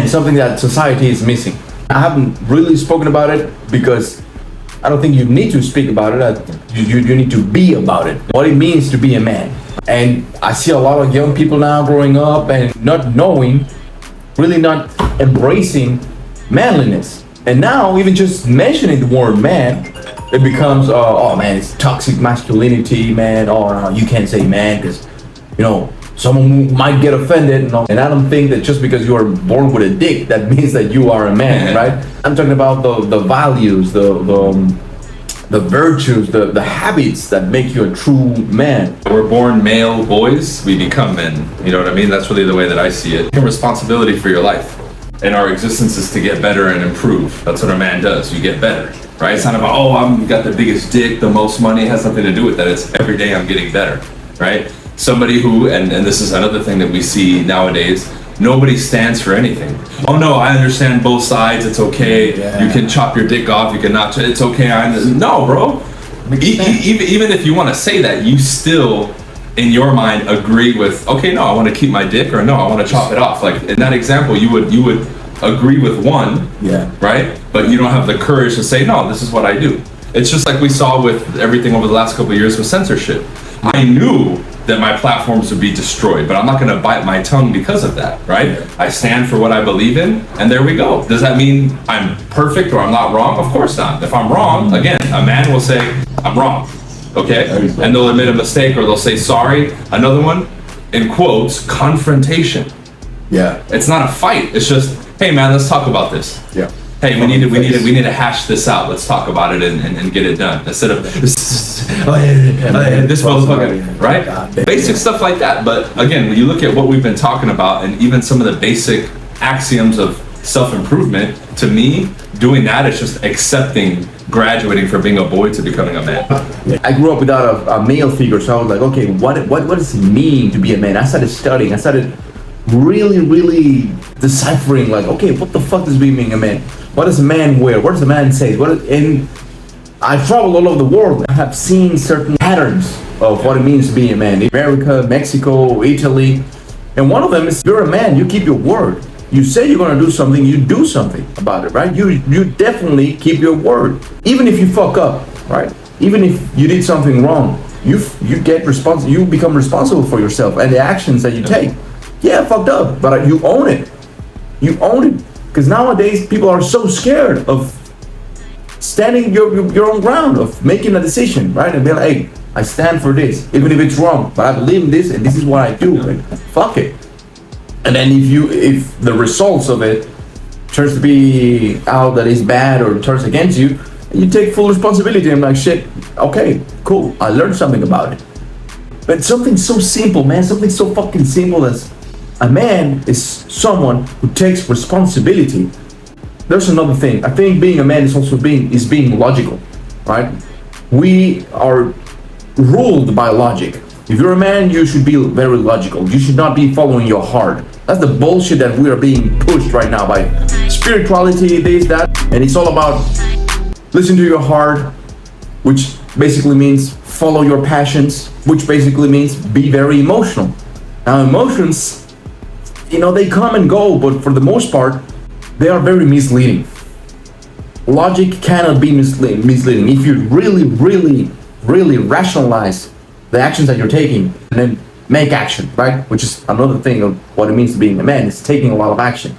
man, something that society is missing. I haven't really spoken about it because I don't think you need to speak about it. You need to be about it. What it means to be a man. And I see a lot of young people now growing up and not knowing, really not embracing manliness. And now even just mentioning the word man, it becomes, oh man, it's toxic masculinity, man. Oh no, you can't say man because, someone might get offended. And I don't think that just because you are born with a dick, that means that you are a man, right? I'm talking about the values, the virtues, the habits that make you a true man. We're born male boys, we become men. You know what I mean? That's really the way that I see it. Take responsibility for your life. And our existence is to get better and improve. That's what a man does. You get better, right? It's not about, I'm got the biggest dick, the most money. It has nothing to do with that. It's every day I'm getting better, right? Somebody who, and this is another thing that we see nowadays, nobody stands for anything. Oh no, I understand both sides. It's okay. Yeah. You can chop your dick off. You can not. It's okay. No, bro. Even if you want to say that, you still, in your mind, agree with. Okay, no, I want to keep my dick, or no, I want to chop it off. Like in that example, you would agree with one, right? But you don't have the courage to say, no, this is what I do. It's just like we saw with everything over the last couple of years with censorship. I knew that my platforms would be destroyed, but I'm not going to bite my tongue because of that, right? I stand for what I believe in, and there we go. Does that mean I'm perfect or I'm not wrong? Of course not. If I'm wrong, again, a man will say, I'm wrong, okay? And they'll admit a mistake, or they'll say sorry. Another one, in quotes, confrontation. Yeah. It's not a fight. It's just, hey man, let's talk about this. Yeah. Hey, we need to hash this out. Let's talk about it and get it done. Instead of this motherfucker, right? Basic stuff like that. But again, when you look at what we've been talking about, and even some of the basic axioms of self-improvement, to me, doing that is just graduating from being a boy to becoming a man. I grew up without a male figure, so I was like, okay, what does it mean to be a man? I started studying. I started really deciphering, like, okay, what the fuck does being a man? What does a man wear? What does a man say? And I've traveled all over the world. I have seen certain patterns of what it means to be a man. America, Mexico, Italy. And one of them is, you're a man, you keep your word. You say you're gonna do something, you do something about it, right? You definitely keep your word. Even if you fuck up, right? Even if you did something wrong, you become responsible for yourself and the actions that you take. Yeah, fucked up, but you own it. You own it. Because nowadays, people are so scared of standing your own ground, of making a decision, right? And be like, hey, I stand for this, even if it's wrong, but I believe in this, and this is what I do. Like, fuck it. And then if the results of it turns to be out that is bad or turns against you, you take full responsibility. I'm like, shit, okay, cool. I learned something about it. But something so simple, man, something so fucking simple as a man is someone who takes responsibility. There's another thing. I think being a man is also being logical, right? We are ruled by logic. If you're a man, you should be very logical. You should not be following your heart. That's the bullshit that we are being pushed right now by spirituality, this, that. And it's all about listen to your heart, which basically means follow your passions, which basically means be very emotional. Now, emotions, they come and go, but for the most part, they are very misleading. Logic cannot be misleading. If you really rationalize the actions that you're taking and then make action, right? Which is another thing of what it means to being a man, is taking a lot of action.